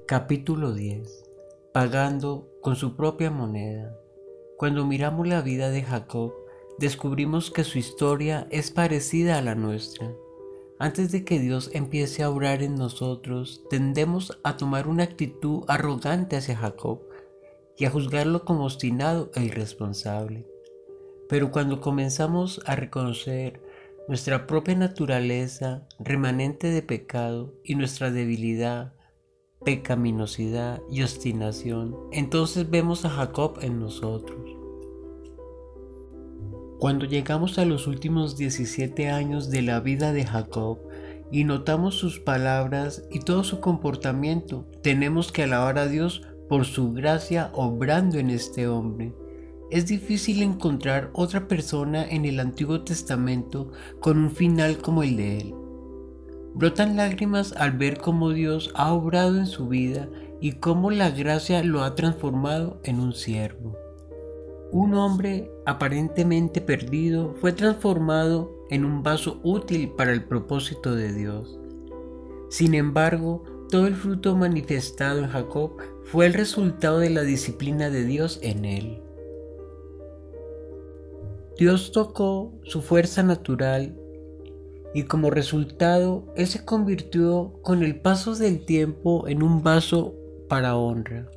Capítulo 10. Pagando con su propia moneda. Cuando miramos la vida de Jacob, descubrimos que su historia es parecida a la nuestra. Antes de que Dios empiece a obrar en nosotros, tendemos a tomar una actitud arrogante hacia Jacob y a juzgarlo como obstinado e irresponsable. Pero cuando comenzamos a reconocer nuestra propia naturaleza remanente de pecado y nuestra debilidad, pecaminosidad y obstinación, entonces vemos a Jacob en nosotros. Cuando llegamos a los últimos 17 años de la vida de Jacob y notamos sus palabras y todo su comportamiento, tenemos que alabar a Dios por su gracia obrando en este hombre. Es difícil encontrar otra persona en el Antiguo Testamento con un final como el de él. Brotan lágrimas al ver cómo Dios ha obrado en su vida y cómo la gracia lo ha transformado en un siervo. Un hombre aparentemente perdido fue transformado en un vaso útil para el propósito de Dios. Sin embargo, todo el fruto manifestado en Jacob fue el resultado de la disciplina de Dios en él. Dios tocó su fuerza natural y como resultado, él se convirtió con el paso del tiempo en un vaso para honra.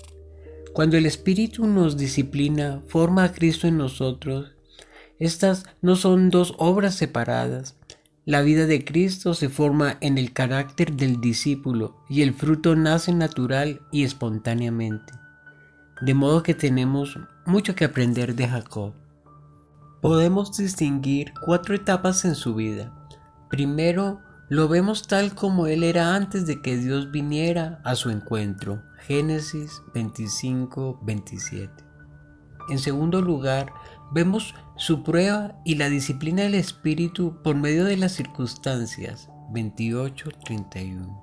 Cuando el Espíritu nos disciplina, forma a Cristo en nosotros. Estas no son dos obras separadas. La vida de Cristo se forma en el carácter del discípulo y el fruto nace natural y espontáneamente. De modo que tenemos mucho que aprender de Jacob. Podemos distinguir 4 etapas en su vida. Primero, lo vemos tal como él era antes de que Dios viniera a su encuentro. Génesis 25-27. En segundo lugar, vemos su prueba y la disciplina del Espíritu por medio de las circunstancias. 28-31.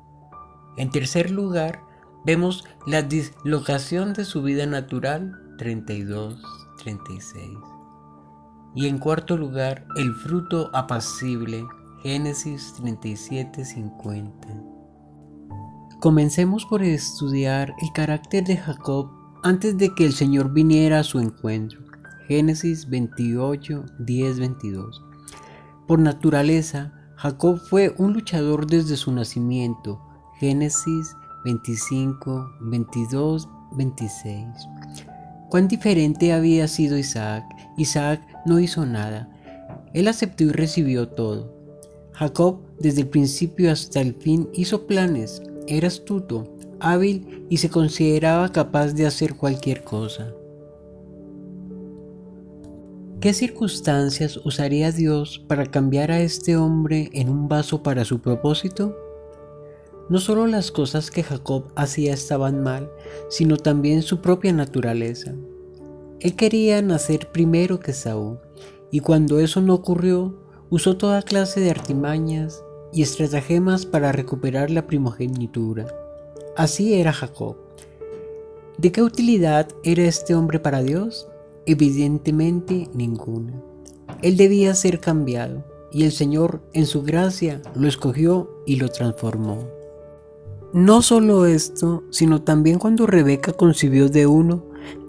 En tercer lugar, vemos la dislocación de su vida natural. 32-36. Y en cuarto lugar, el fruto apacible. Génesis 37-50. Comencemos por estudiar el carácter de Jacob antes de que el Señor viniera a su encuentro. Génesis 28-10-22. Por naturaleza, Jacob fue un luchador desde su nacimiento. Génesis 25-22-26. Cuán diferente había sido Isaac. Isaac no hizo nada. Él aceptó y recibió todo. Jacob, desde el principio hasta el fin, hizo planes. Era astuto, hábil y se consideraba capaz de hacer cualquier cosa. ¿Qué circunstancias usaría Dios para cambiar a este hombre en un vaso para su propósito? No solo las cosas que Jacob hacía estaban mal, sino también su propia naturaleza. Él quería nacer primero que Saúl, y cuando eso no ocurrió, usó toda clase de artimañas y estratagemas para recuperar la primogenitura. Así era Jacob. ¿De qué utilidad era este hombre para Dios? Evidentemente ninguna. Él debía ser cambiado, y el Señor, en su gracia, lo escogió y lo transformó. No solo esto, sino también cuando Rebeca concibió de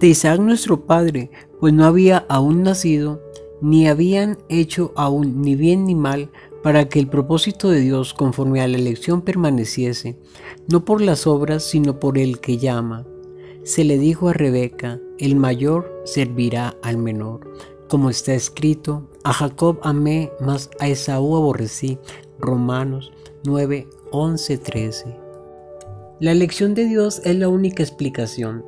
Isaac nuestro padre, pues no había aún nacido, ni habían hecho aún ni bien ni mal, para que el propósito de Dios conforme a la elección permaneciese, no por las obras, sino por el que llama. Se le dijo a Rebeca: el mayor servirá al menor. Como está escrito: a Jacob amé, mas a Esaú aborrecí. Romanos 9:11-13. La elección de Dios es la única explicación.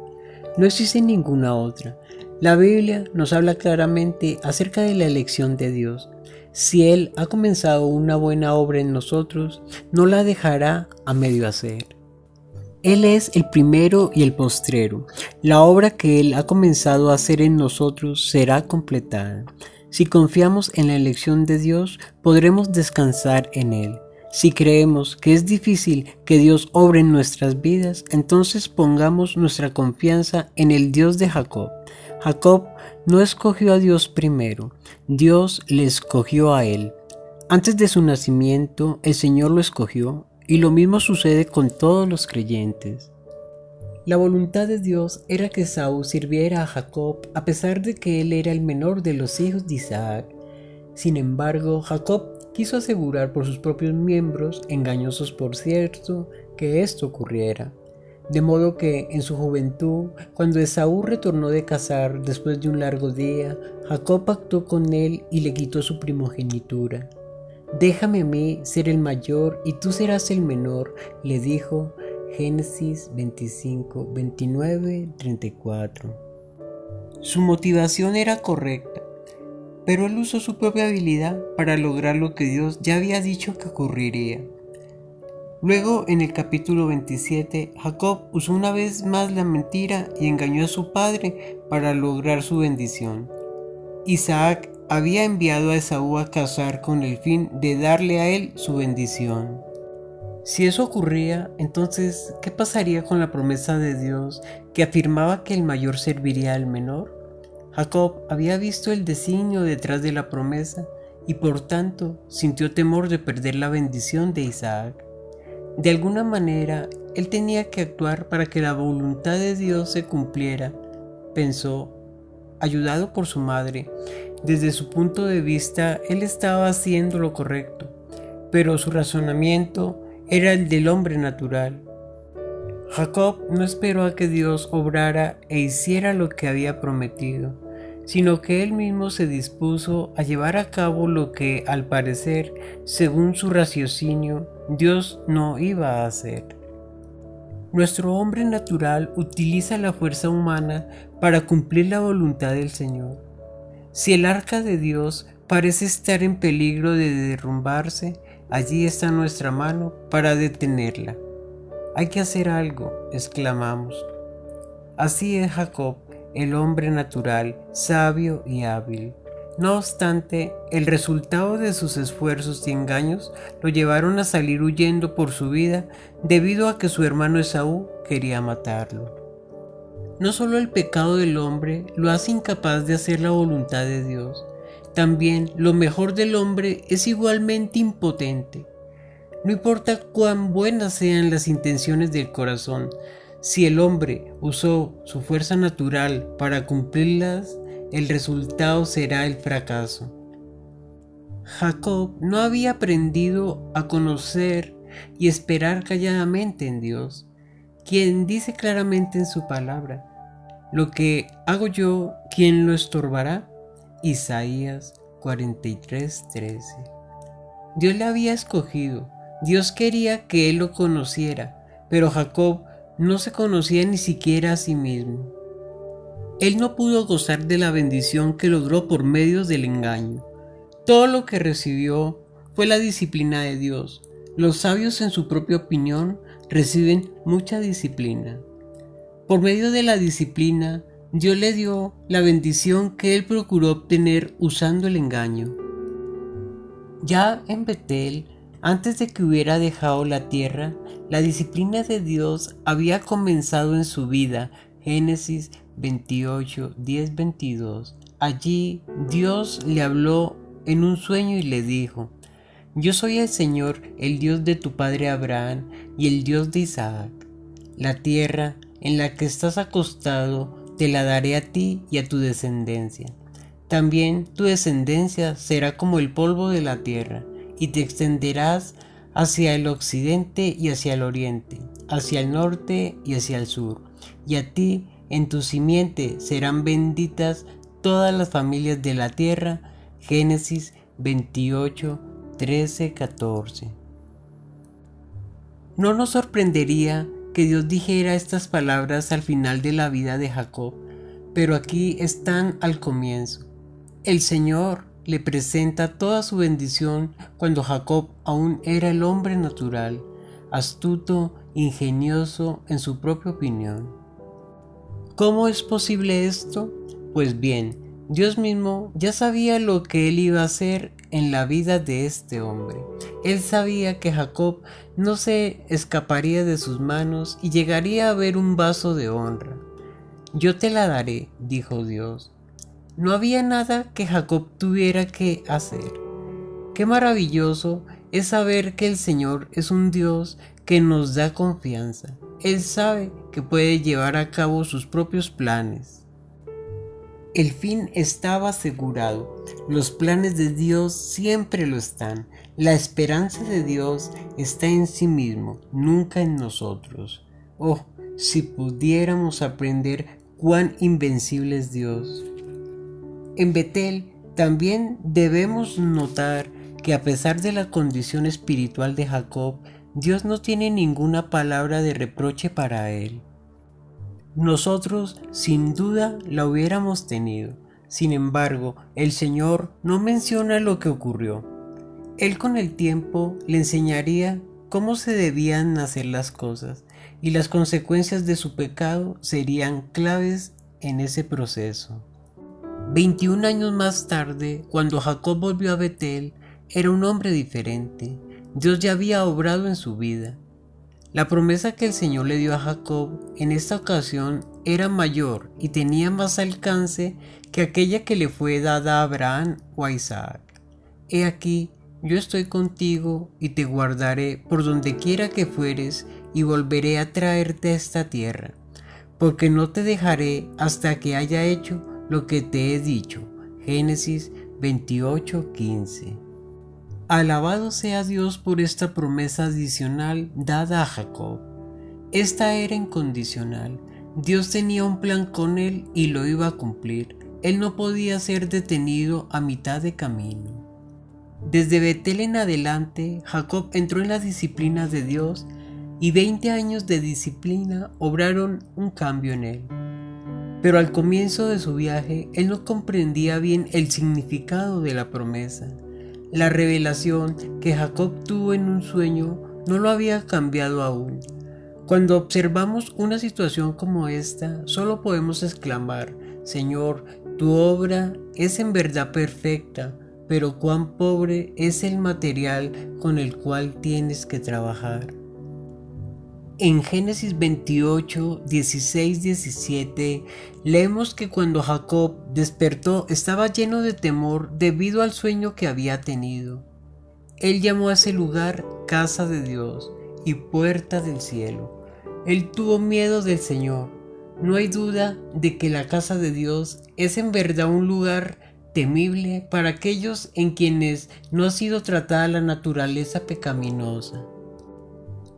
No existe ninguna otra. La Biblia nos habla claramente acerca de la elección de Dios. Si Él ha comenzado una buena obra en nosotros, no la dejará a medio hacer. Él es el primero y el postrero. La obra que Él ha comenzado a hacer en nosotros será completada. Si confiamos en la elección de Dios, podremos descansar en Él. Si creemos que es difícil que Dios obre en nuestras vidas, entonces pongamos nuestra confianza en el Dios de Jacob. Jacob no escogió a Dios primero, Dios le escogió a él. Antes de su nacimiento, el Señor lo escogió, y lo mismo sucede con todos los creyentes. La voluntad de Dios era que Esaú sirviera a Jacob a pesar de que él era el menor de los hijos de Isaac. Sin embargo, Jacob quiso asegurar por sus propios miembros, engañosos por cierto, que esto ocurriera. De modo que, en su juventud, cuando Esaú retornó de cazar después de un largo día, Jacob pactó con él y le quitó su primogenitura. «Déjame a mí ser el mayor y tú serás el menor», le dijo. Génesis 25, 29, 34. Su motivación era correcta, pero él usó su propia habilidad para lograr lo que Dios ya había dicho que ocurriría. Luego, en el capítulo 27, Jacob usó una vez más la mentira y engañó a su padre para lograr su bendición. Isaac había enviado a Esaú a cazar con el fin de darle a él su bendición. Si eso ocurría, entonces, ¿qué pasaría con la promesa de Dios que afirmaba que el mayor serviría al menor? Jacob había visto el designio detrás de la promesa y por tanto sintió temor de perder la bendición de Isaac. De alguna manera, él tenía que actuar para que la voluntad de Dios se cumpliera, pensó, ayudado por su madre. Desde su punto de vista, él estaba haciendo lo correcto, pero su razonamiento era el del hombre natural. Jacob no esperó a que Dios obrara e hiciera lo que había prometido, sino que él mismo se dispuso a llevar a cabo lo que, al parecer, según su raciocinio, Dios no iba a hacer. Nuestro hombre natural utiliza la fuerza humana para cumplir la voluntad del Señor. Si el arca de Dios parece estar en peligro de derrumbarse, allí está nuestra mano para detenerla. «Hay que hacer algo», exclamamos. Así es Jacob, el hombre natural, sabio y hábil. No obstante, el resultado de sus esfuerzos y engaños lo llevaron a salir huyendo por su vida debido a que su hermano Esaú quería matarlo. No solo el pecado del hombre lo hace incapaz de hacer la voluntad de Dios, también lo mejor del hombre es igualmente impotente. No importa cuán buenas sean las intenciones del corazón, si el hombre usó su fuerza natural para cumplirlas, el resultado será el fracaso. Jacob no había aprendido a conocer y esperar calladamente en Dios, quien dice claramente en su palabra: «Lo que hago yo, ¿quién lo estorbará?». Isaías 43:13. Dios le había escogido, Dios quería que él lo conociera, pero Jacob no se conocía ni siquiera a sí mismo. Él no pudo gozar de la bendición que logró por medio del engaño. Todo lo que recibió fue la disciplina de Dios. Los sabios, en su propia opinión, reciben mucha disciplina. Por medio de la disciplina, Dios le dio la bendición que él procuró obtener usando el engaño. Ya en Betel, antes de que hubiera dejado la tierra, la disciplina de Dios había comenzado en su vida. Génesis 28, 10, 22. Allí Dios le habló en un sueño y le dijo: «Yo soy el Señor, el Dios de tu padre Abraham y el Dios de Isaac. La tierra en la que estás acostado te la daré a ti y a tu descendencia. También tu descendencia será como el polvo de la tierra, y te extenderás hacia el occidente y hacia el oriente, hacia el norte y hacia el sur. Y a ti, en tu simiente, serán benditas todas las familias de la tierra». Génesis 28, 13, 14. No nos sorprendería que Dios dijera estas palabras al final de la vida de Jacob, pero aquí están al comienzo. El Señor le presenta toda su bendición cuando Jacob aún era el hombre natural, astuto, ingenioso en su propia opinión. ¿Cómo es posible esto? Pues bien, Dios mismo ya sabía lo que él iba a hacer en la vida de este hombre. Él sabía que Jacob no se escaparía de sus manos y llegaría a ver un vaso de honra. «Yo te la daré», dijo Dios. No había nada que Jacob tuviera que hacer. Qué maravilloso es saber que el Señor es un Dios que nos da confianza. Él sabe que puede llevar a cabo sus propios planes. El fin estaba asegurado. Los planes de Dios siempre lo están. La esperanza de Dios está en sí mismo, nunca en nosotros. Oh, si pudiéramos aprender cuán invencible es Dios. En Betel también debemos notar que a pesar de la condición espiritual de Jacob, Dios no tiene ninguna palabra de reproche para él. Nosotros sin duda la hubiéramos tenido. Sin embargo, el Señor no menciona lo que ocurrió. Él con el tiempo le enseñaría cómo se debían hacer las cosas, y las consecuencias de su pecado serían claves en ese proceso. 21 años más tarde, cuando Jacob volvió a Betel, era un hombre diferente. Dios ya había obrado en su vida. La promesa que el Señor le dio a Jacob en esta ocasión era mayor y tenía más alcance que aquella que le fue dada a Abraham o a Isaac. He aquí, yo estoy contigo y te guardaré por donde quiera que fueres y volveré a traerte a esta tierra, porque no te dejaré hasta que haya hecho lo que te he dicho. Génesis 28:15. Alabado sea Dios por esta promesa adicional dada a Jacob. Esta era incondicional. Dios tenía un plan con él y lo iba a cumplir. Él no podía ser detenido a mitad de camino. Desde Betel en adelante, Jacob entró en la disciplina de Dios y 20 años de disciplina obraron un cambio en él. Pero al comienzo de su viaje, él no comprendía bien el significado de la promesa. La revelación que Jacob tuvo en un sueño no lo había cambiado aún. Cuando observamos una situación como esta, solo podemos exclamar: Señor, tu obra es en verdad perfecta, pero cuán pobre es el material con el cual tienes que trabajar. En Génesis 28, 16, 17, leemos que cuando Jacob despertó estaba lleno de temor debido al sueño que había tenido. Él llamó a ese lugar Casa de Dios y Puerta del Cielo. Él tuvo miedo del Señor. No hay duda de que la casa de Dios es en verdad un lugar temible para aquellos en quienes no ha sido tratada la naturaleza pecaminosa.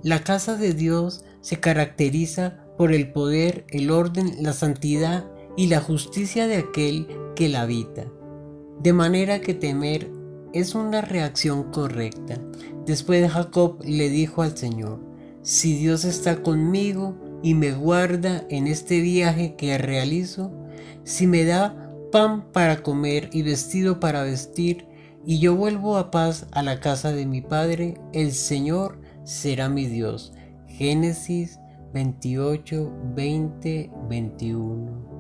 La casa de Dios se caracteriza por el poder, el orden, la santidad y la justicia de aquel que la habita. De manera que temer es una reacción correcta. Después Jacob le dijo al Señor: si Dios está conmigo y me guarda en este viaje que realizo, si me da pan para comer y vestido para vestir, y yo vuelvo a paz a la casa de mi padre, el Señor será mi Dios. Génesis 28, 20, 21.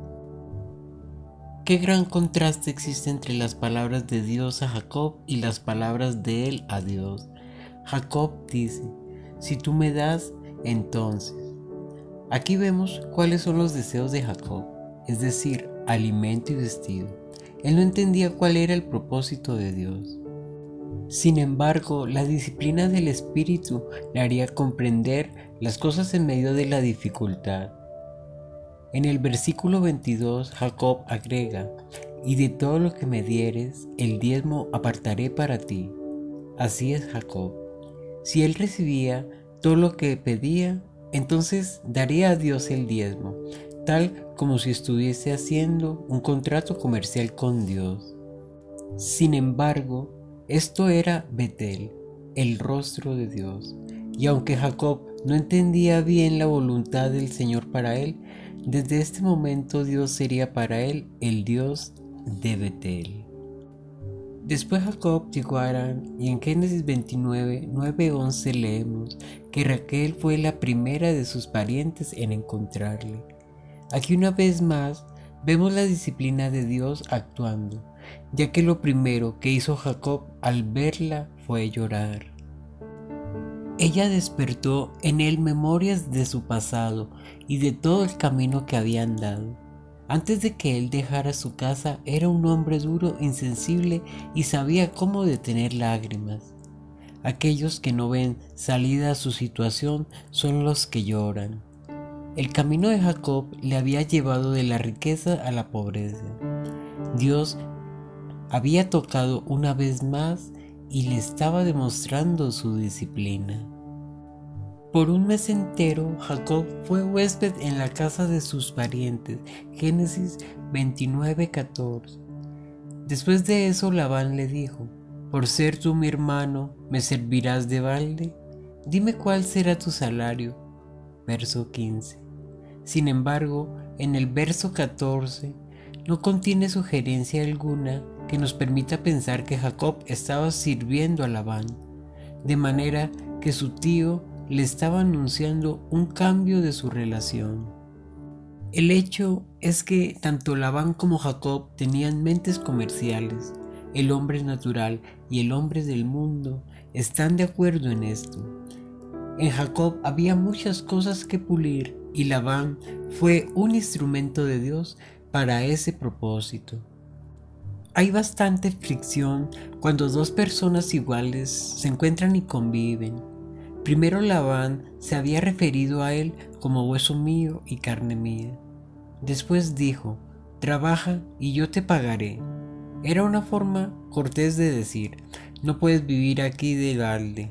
Qué gran contraste existe entre las palabras de Dios a Jacob y las palabras de él a Dios. Jacob dice: si tú me das, entonces. Aquí vemos cuáles son los deseos de Jacob, es decir, alimento y vestido. Él no entendía cuál era el propósito de Dios. Sin embargo, la disciplina del Espíritu le haría comprender las cosas en medio de la dificultad. En el versículo 22, Jacob agrega: y de todo lo que me dieres, el diezmo apartaré para ti. Así es Jacob. Si él recibía todo lo que pedía, entonces daría a Dios el diezmo, tal como si estuviese haciendo un contrato comercial con Dios. Sin embargo, esto era Betel, el rostro de Dios, y aunque Jacob no entendía bien la voluntad del Señor para él, desde este momento Dios sería para él el Dios de Betel. Después Jacob llegó a Harán, y en Génesis 29, 9-11 leemos que Raquel fue la primera de sus parientes en encontrarle. Aquí una vez más vemos la disciplina de Dios actuando, ya que lo primero que hizo Jacob al verla fue llorar. Ella despertó en él memorias de su pasado y de todo el camino que había andado. Antes de que él dejara su casa, era un hombre duro, insensible y sabía cómo detener lágrimas. Aquellos que no ven salida a su situación son los que lloran. El camino de Jacob le había llevado de la riqueza a la pobreza. Dios había tocado una vez más y le estaba demostrando su disciplina. Por un mes entero, Jacob fue huésped en la casa de sus parientes. Génesis 29:14. Después de eso, Labán le dijo: «Por ser tú mi hermano, ¿me servirás de balde? Dime cuál será tu salario». Verso 15. Sin embargo, en el verso 14 no contiene sugerencia alguna que nos permita pensar que Jacob estaba sirviendo a Labán, de manera que su tío le estaba anunciando un cambio de su relación. El hecho es que tanto Labán como Jacob tenían mentes comerciales. El hombre natural y el hombre del mundo están de acuerdo en esto. En Jacob había muchas cosas que pulir y Labán fue un instrumento de Dios para ese propósito. Hay bastante fricción cuando dos personas iguales se encuentran y conviven. Primero Labán se había referido a él como hueso mío y carne mía. Después dijo: «Trabaja y yo te pagaré». Era una forma cortés de decir: «No puedes vivir aquí de balde».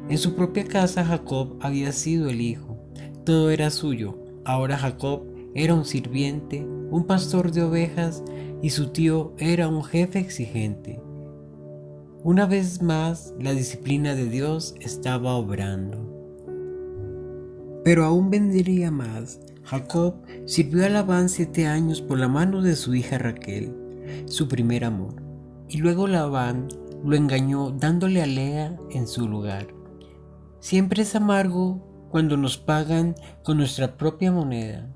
En su propia casa Jacob había sido el hijo. Todo era suyo. Ahora Jacob era un sirviente, un pastor de ovejas, y su tío era un jefe exigente. Una vez más, la disciplina de Dios estaba obrando. Pero aún vendría más. Jacob sirvió a Labán 7 años por la mano de su hija Raquel, su primer amor. Y luego Labán lo engañó dándole a Lea en su lugar. Siempre es amargo cuando nos pagan con nuestra propia moneda.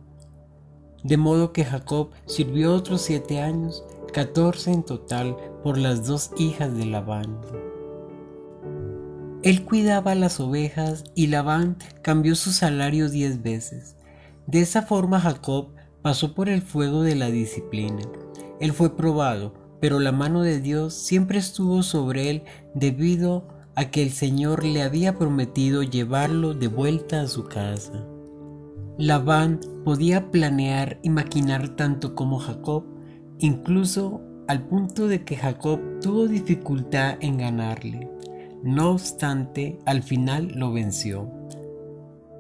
De modo que Jacob sirvió otros 7 años, 14 en total, por las 2 hijas de Labán. Él cuidaba las ovejas y Labán cambió su salario 10 veces. De esa forma Jacob pasó por el fuego de la disciplina. Él fue probado, pero la mano de Dios siempre estuvo sobre él debido a que el Señor le había prometido llevarlo de vuelta a su casa. Labán podía planear y maquinar tanto como Jacob, incluso al punto de que Jacob tuvo dificultad en ganarle. No obstante, al final lo venció.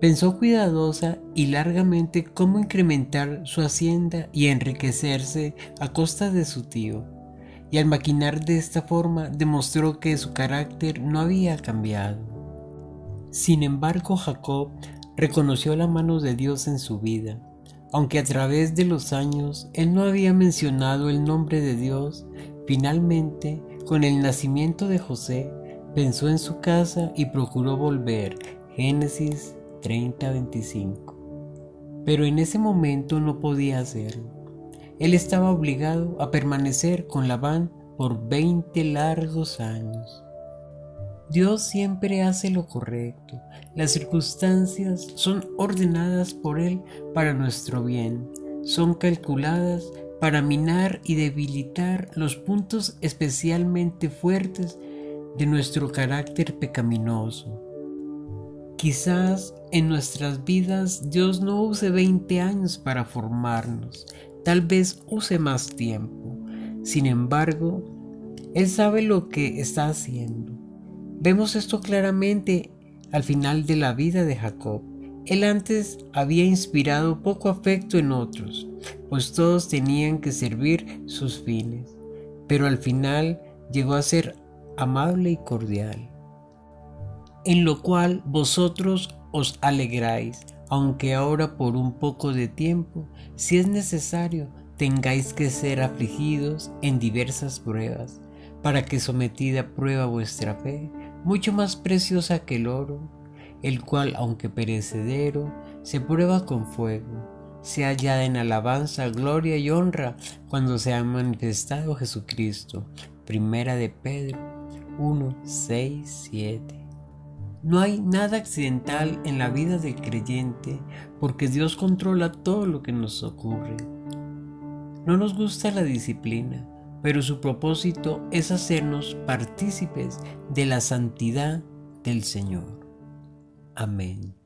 Pensó cuidadosa y largamente cómo incrementar su hacienda y enriquecerse a costa de su tío. Y al maquinar de esta forma demostró que su carácter no había cambiado. Sin embargo, Jacob reconoció la mano de Dios en su vida. Aunque a través de los años él no había mencionado el nombre de Dios, finalmente, con el nacimiento de José, pensó en su casa y procuró volver. Génesis 30:25. Pero en ese momento no podía hacerlo. Él estaba obligado a permanecer con Labán por 20 largos años. Dios siempre hace lo correcto. Las circunstancias son ordenadas por Él para nuestro bien. Son calculadas para minar y debilitar los puntos especialmente fuertes de nuestro carácter pecaminoso. Quizás en nuestras vidas Dios no use 20 años para formarnos. Tal vez use más tiempo. Sin embargo, Él sabe lo que está haciendo. Vemos esto claramente al final de la vida de Jacob. Él antes había inspirado poco afecto en otros, pues todos tenían que servir sus fines. Pero al final llegó a ser amable y cordial, en lo cual vosotros os alegráis, aunque ahora por un poco de tiempo, si es necesario, tengáis que ser afligidos en diversas pruebas, para que sometida a prueba vuestra fe, mucho más preciosa que el oro, el cual, aunque perecedero, se prueba con fuego, sea hallada en alabanza, gloria y honra cuando se ha manifestado Jesucristo. Primera de Pedro 1:6-7. No hay nada accidental en la vida del creyente, porque Dios controla todo lo que nos ocurre. No nos gusta la disciplina, pero su propósito es hacernos partícipes de la santidad del Señor. Amén.